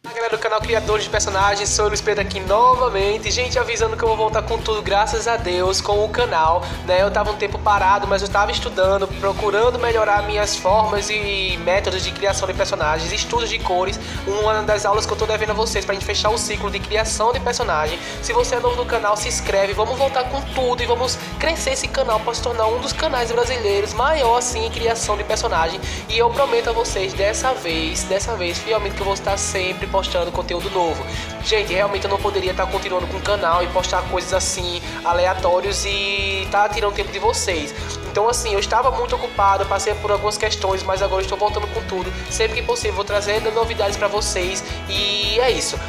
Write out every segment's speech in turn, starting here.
Fala galera do canal Criadores de Personagens, sou o Luiz Pedro aqui novamente. Gente, avisando que eu vou voltar com tudo, graças a Deus, com o canal, né? Eu tava um tempo parado, mas eu tava estudando, procurando melhorar minhas formas e métodos de criação de personagens, estudos de cores. Uma das aulas que eu tô devendo a vocês pra gente fechar o ciclo de criação de personagem. Se você é novo no canal, se inscreve, vamos voltar com tudo e vamos crescer esse canal para se tornar um dos canais brasileiros maior assim em criação de personagem. E eu prometo a vocês dessa vez, fielmente, que eu vou estar sempre postando conteúdo novo. Gente, realmente eu não poderia estar continuando com o canal e postar coisas assim aleatórios e tá tirando tempo de vocês. Então assim, eu estava muito ocupado, passei por algumas questões, mas agora estou voltando com tudo. Sempre que possível vou trazendo novidades para vocês e é isso.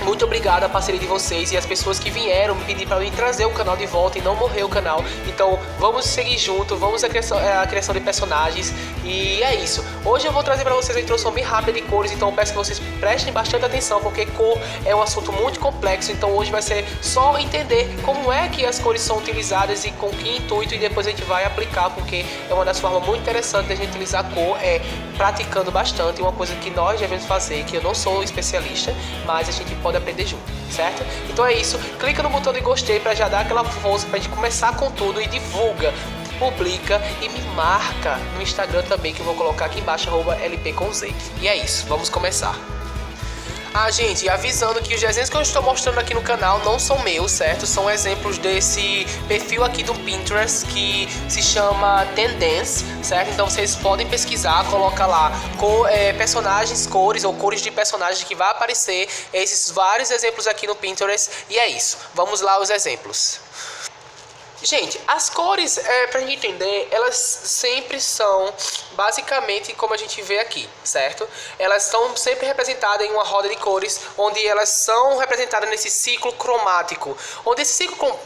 Muito obrigado à parceria de vocês e as pessoas que vieram me pedir para eu trazer o canal de volta e não morrer o canal. Então vamos seguir junto, vamos à criação de personagens e é isso. Hoje eu vou trazer para vocês uma introdução bem rápida de cores, então eu peço que vocês prestem bastante atenção porque cor é um assunto muito complexo. Então hoje vai ser só entender como é que as cores são utilizadas e com que intuito, e depois a gente vai aplicar, porque é uma das formas muito interessantes de a gente utilizar a cor, é praticando bastante. Uma coisa que nós devemos fazer, que eu não sou especialista, mas a gente pode aprender junto, certo? Então é isso, clica no botão de gostei para já dar aquela força pra gente começar com tudo e divulga, publica e me marca no Instagram também, que eu vou colocar aqui embaixo, @lpconz. E é isso, vamos começar. Gente, avisando que os desenhos que eu estou mostrando aqui no canal não são meus, certo? São exemplos desse perfil aqui do Pinterest que se chama Tendance, certo? Então vocês podem pesquisar, coloca lá personagens, cores ou cores de personagens que vai aparecer esses vários exemplos aqui no Pinterest. E é isso, vamos lá os exemplos. Gente, as cores, pra gente entender, elas sempre são basicamente como a gente vê aqui, certo? Elas são sempre representadas em uma roda de cores, onde elas são representadas nesse ciclo cromático. Onde esse ciclo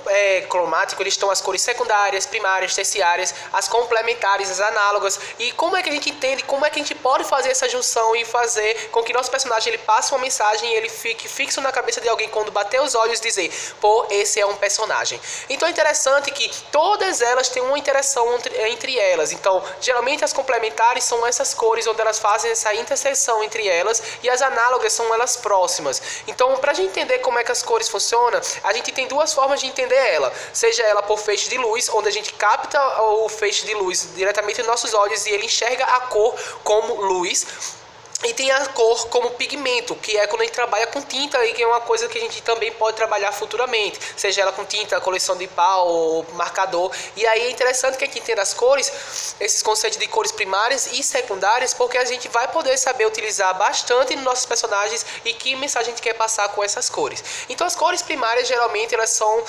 cromático, eles estão as cores secundárias, primárias, terciárias, as complementares, as análogas. E como é que a gente entende, como é que a gente pode fazer essa junção e fazer com que nosso personagem ele passe uma mensagem e ele fique fixo na cabeça de alguém quando bater os olhos e dizer, pô, esse é um personagem. Então é interessante que todas elas têm uma interação entre elas. Então, geralmente as complementares são essas cores onde elas fazem essa interseção entre elas, e as análogas são elas próximas. Então, para a gente entender como é que as cores funcionam, a gente tem duas formas de entender ela. Seja ela por feixe de luz, onde a gente capta o feixe de luz diretamente nos nossos olhos e ele enxerga a cor como luz. E tem a cor como pigmento, que é quando a gente trabalha com tinta, e que é uma coisa que a gente também pode trabalhar futuramente, seja ela com tinta, coleção de pau ou marcador. E aí é interessante que a gente entenda as cores, esses conceitos de cores primárias e secundárias, porque a gente vai poder saber utilizar bastante nos nossos personagens e que mensagem a gente quer passar com essas cores. Então as cores primárias geralmente elas são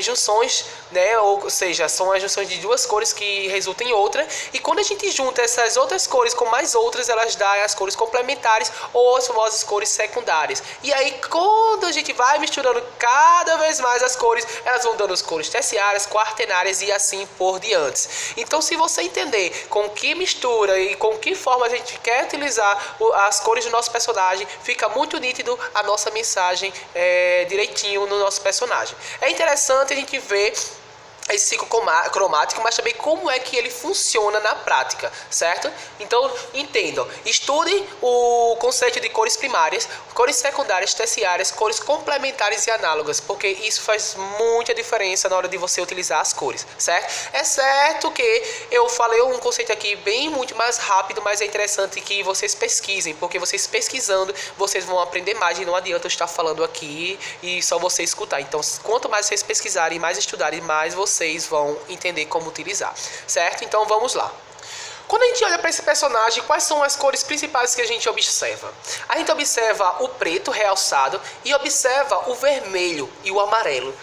junções, né? Ou seja, são as junções de duas cores que resultam em outra, e quando a gente junta essas outras cores com mais outras, elas dão as cores complementares ou as famosas cores secundárias. E aí quando a gente vai misturando cada vez mais as cores, elas vão dando as cores terciárias, quaternárias e assim por diante. Então se você entender com que mistura e com que forma a gente quer utilizar as cores do nosso personagem, fica muito nítido a nossa mensagem direitinho no nosso personagem. É interessante a gente ver esse ciclo cromático, mas também como é que ele funciona na prática, certo? Então, entendam, estudem o conceito de cores primárias, cores secundárias, terciárias, cores complementares e análogas, porque isso faz muita diferença na hora de você utilizar as cores, certo? É certo que eu falei um conceito aqui bem muito mais rápido, mas é interessante que vocês pesquisem, porque vocês pesquisando, vocês vão aprender mais e não adianta eu estar falando aqui e só você escutar. Então, quanto mais vocês pesquisarem, mais estudarem, mais vocês vão entender como utilizar, certo? Então vamos lá. Quando a gente olha para esse personagem, quais são as cores principais que a gente observa? A gente observa o preto realçado e observa o vermelho e o amarelo.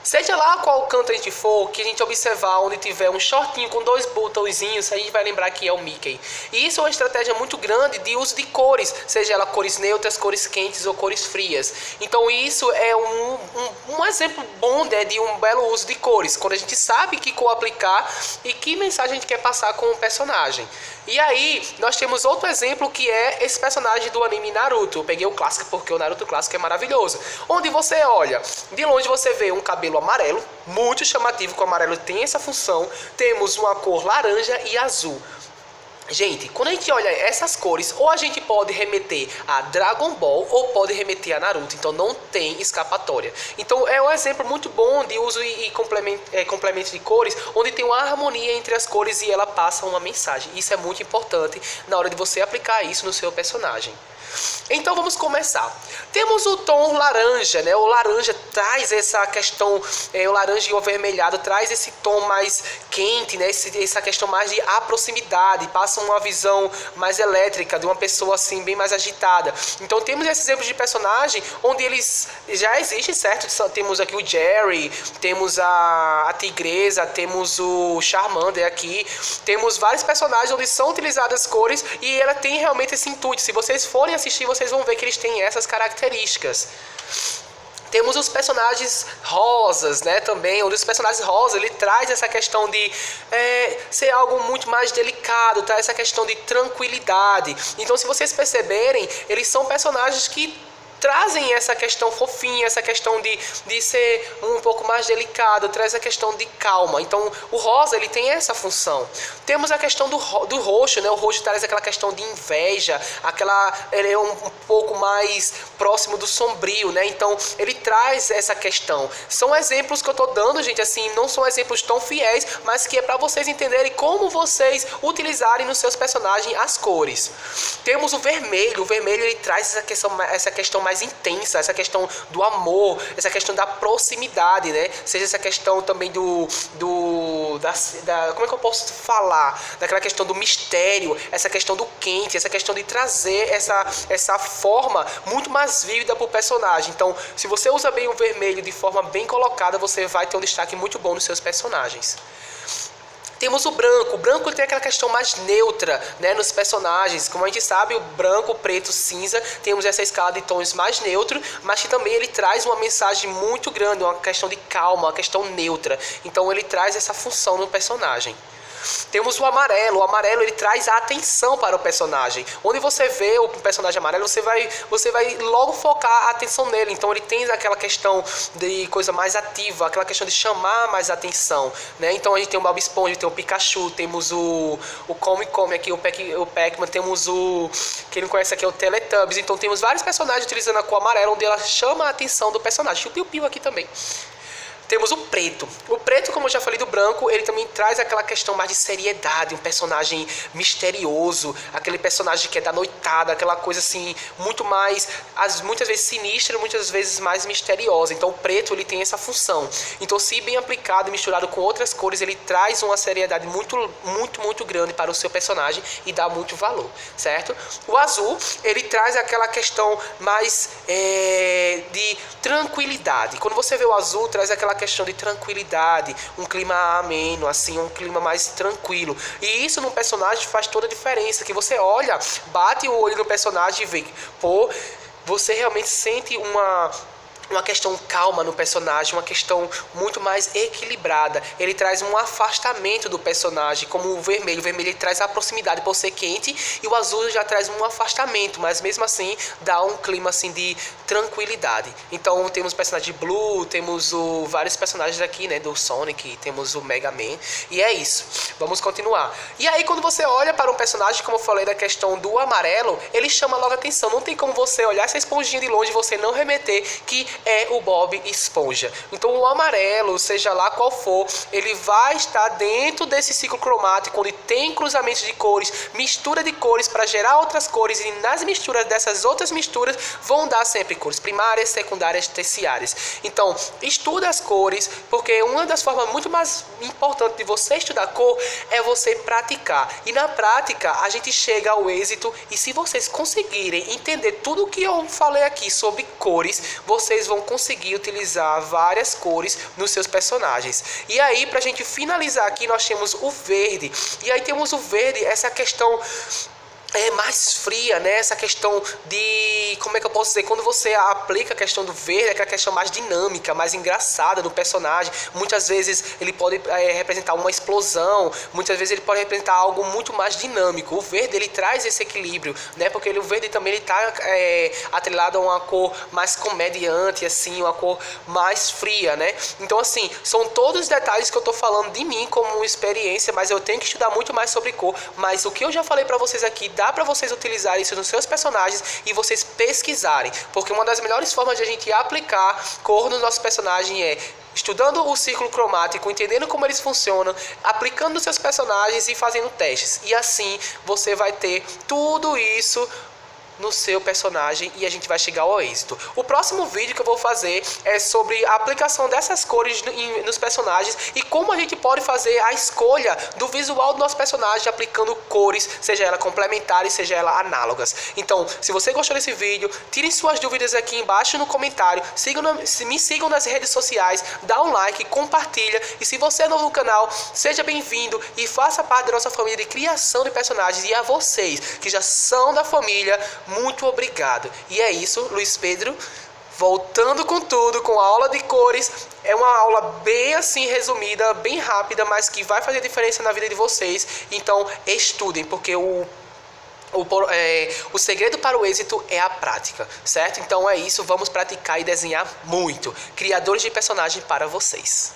Seja lá qual canto a gente for, que a gente observar onde tiver um shortinho com dois botõezinhos, a gente vai lembrar que é o Mickey. E isso é uma estratégia muito grande de uso de cores, seja ela cores neutras, cores quentes ou cores frias. Então isso é um exemplo bom de um belo uso de cores, quando a gente sabe que cor aplicar e que mensagem a gente quer passar com o personagem. E aí nós temos outro exemplo que é esse personagem do anime Naruto. Eu peguei o clássico porque o Naruto clássico é maravilhoso. Onde você olha, de longe você vê um cabelo amarelo, muito chamativo, que o amarelo tem essa função. Temos uma cor laranja e azul. Gente, quando a gente olha essas cores, ou a gente pode remeter a Dragon Ball ou pode remeter a Naruto, então não tem escapatória. Então é um exemplo muito bom de uso e complemento de cores, onde tem uma harmonia entre as cores e ela passa uma mensagem. Isso é muito importante na hora de você aplicar isso no seu personagem. Então vamos começar. Temos o tom laranja, né? O laranja traz essa questão, o laranja e o avermelhado traz esse tom mais quente, né? Essa questão mais de proximidade, passa uma visão mais elétrica de uma pessoa assim bem mais agitada. Então temos esses exemplos de personagem onde eles já existem, certo? Temos aqui o Jerry, temos a Tigresa, temos o Charmander aqui, temos vários personagens onde são utilizadas cores e ela tem realmente esse intuito. Se vocês forem assistir, vocês vão ver que eles têm essas características. Temos os personagens rosas, né, também, onde os personagens rosas, ele traz essa questão de ser algo muito mais delicado, traz essa questão de tranquilidade. Então, se vocês perceberem, eles são personagens que trazem essa questão fofinha, essa questão de ser um pouco mais delicado, traz a questão de calma. Então, o rosa, ele tem essa função. Temos a questão do roxo, né? O roxo traz aquela questão de inveja, ele é um pouco mais próximo do sombrio, né? Então, ele traz essa questão. São exemplos que eu tô dando, gente, assim, não são exemplos tão fiéis, mas que é para vocês entenderem como vocês utilizarem nos seus personagens as cores. Temos o vermelho ele traz essa questão mais intensa, essa questão do amor, essa questão da proximidade, né? Seja essa questão também como é que eu posso falar? Daquela questão do mistério, essa questão do quente, essa questão de trazer essa forma muito mais vívida para o personagem. Então, se você usa bem o vermelho de forma bem colocada, você vai ter um destaque muito bom nos seus personagens. Temos o branco tem aquela questão mais neutra, né, nos personagens. Como a gente sabe, o branco, o preto, o cinza, temos essa escala de tons mais neutro, mas que também ele traz uma mensagem muito grande, uma questão de calma, uma questão neutra. Então ele traz essa função no personagem. Temos o amarelo ele traz a atenção para o personagem. Onde você vê o personagem amarelo, você vai logo focar a atenção nele. Então ele tem aquela questão de coisa mais ativa, aquela questão de chamar mais atenção, né? Então a gente tem o Bob Esponja, tem o Pikachu, temos o Come aqui, o Pac-Man, temos quem não conhece aqui é o Teletubbies. Então temos vários personagens utilizando a cor amarela, onde ela chama a atenção do personagem. O Piu Piu aqui também. Temos o preto. O preto, como eu já falei do branco, ele também traz aquela questão mais de seriedade, um personagem misterioso, aquele personagem que é da noitada, aquela coisa assim, muitas vezes sinistra, muitas vezes mais misteriosa. Então o preto, ele tem essa função. Então, se bem aplicado e misturado com outras cores, ele traz uma seriedade muito grande para o seu personagem e dá muito valor, certo? O azul, ele traz aquela questão mais de tranquilidade. Quando você vê o azul, traz aquela questão de tranquilidade, um clima ameno, assim, um clima mais tranquilo. E isso no personagem faz toda a diferença, que você olha, bate o olho no personagem e vê, pô, você realmente sente uma questão calma no personagem, uma questão muito mais equilibrada. Ele traz um afastamento do personagem, como o vermelho. O vermelho ele traz a proximidade por ser quente e o azul já traz um afastamento, mas mesmo assim dá um clima assim de tranquilidade. Então temos o personagem de Blue, temos vários personagens aqui, né, do Sonic, temos o Mega Man, e é isso. Vamos continuar. E aí quando você olha para um personagem, como eu falei da questão do amarelo, ele chama logo a atenção. Não tem como você olhar essa esponjinha de longe e você não remeter que é o Bob Esponja. Então o amarelo, seja lá qual for, ele vai estar dentro desse ciclo cromático, onde tem cruzamentos de cores, mistura de cores para gerar outras cores, e nas misturas dessas outras misturas vão dar sempre cores primárias, secundárias, terciárias. Então estuda as cores, porque uma das formas muito mais importantes de você estudar cor é você praticar, e na prática a gente chega ao êxito. E se vocês conseguirem entender tudo o que eu falei aqui sobre cores, vocês vão conseguir utilizar várias cores nos seus personagens. E aí, pra gente finalizar aqui, nós temos o verde. E aí temos o verde, essa questão mais fria, né? Essa questão de, como é que eu posso dizer, quando você aplica a questão do verde, é aquela questão mais dinâmica, mais engraçada do personagem. Muitas vezes ele pode representar uma explosão, muitas vezes ele pode representar algo muito mais dinâmico. O verde, ele traz esse equilíbrio, né? Porque o verde também ele tá atrelado a uma cor mais comediante, assim, uma cor mais fria, né? Então, assim, são todos os detalhes que eu tô falando de mim como experiência, mas eu tenho que estudar muito mais sobre cor. Mas o que eu já falei pra vocês aqui, dá pra vocês utilizarem isso nos seus personagens e vocês pesquisarem, porque uma das melhores formas de a gente aplicar cor no nosso personagem é estudando o círculo cromático, entendendo como eles funcionam, aplicando nos seus personagens e fazendo testes. E assim você vai ter tudo isso no seu personagem e a gente vai chegar ao êxito. O próximo vídeo que eu vou fazer é sobre a aplicação dessas cores nos personagens e como a gente pode fazer a escolha do visual do nosso personagem aplicando cores, seja ela complementares, seja ela análogas. Então, se você gostou desse vídeo, tirem suas dúvidas aqui embaixo no comentário, me sigam nas redes sociais, dá um like, compartilha e se você é novo no canal, seja bem-vindo e faça parte da nossa família de criação de personagens. E a vocês que já são da família, muito obrigado. E é isso, Luiz Pedro, voltando com tudo, com a aula de cores. É uma aula bem assim resumida, bem rápida, mas que vai fazer diferença na vida de vocês. Então estudem, porque o segredo para o êxito é a prática, certo? Então é isso, vamos praticar e desenhar muito. Criadores de personagem para vocês.